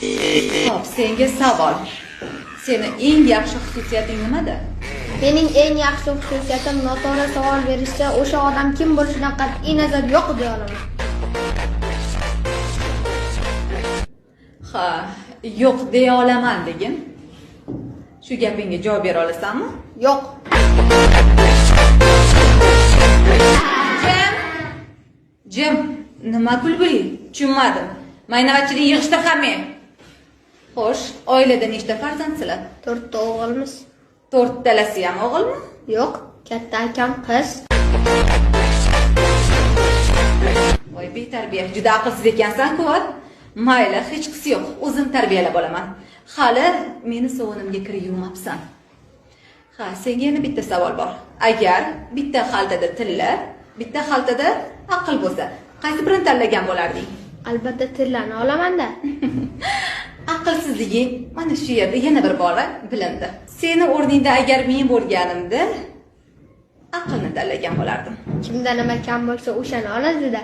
Xo'p, senga savol. Seni eng yaxshi xususiyating nimada? Mening eng yaxshi xususiyatim noto'g'ri savol berishda o'sha odam kim bo'lishidan qat'iy nazar yo'q deya olaman. Ha, yo'q deya olaman degin. Shu gapingga javob bera olasanmi? Yo'q. Jim, nima kulguli? Tushunmadim. Maynavachchilik yig'ishtir hamma. Xo'sh, oilada nechta farzandsizlar? 4 ta o'g'ilmiz. 4 talasi ham o'g'ilmi? Yo'q, katta akam qiz. Voy, betarbiya, juda aqlsiz ekansan-ku. Mayli, hech qisi yo'q. O'zim tarbiyalab olaman. Hali meni sovunimga kir yuvmabsan. Ha, senga yana bitta savol bor. Agar bitta xaltada tilla, bitta xaltada aql bo'lsa, qaysi birini tanlagan bo'larding? Albatta tillani olaman-da. Aqlsizliging mana shu yerda yana bir bora bilindi. Seni o'rningda agar men bo'lganimda aqlni tanlagan bo'lardim. Kimda nima kam bo'lsa o'shani oladi-da.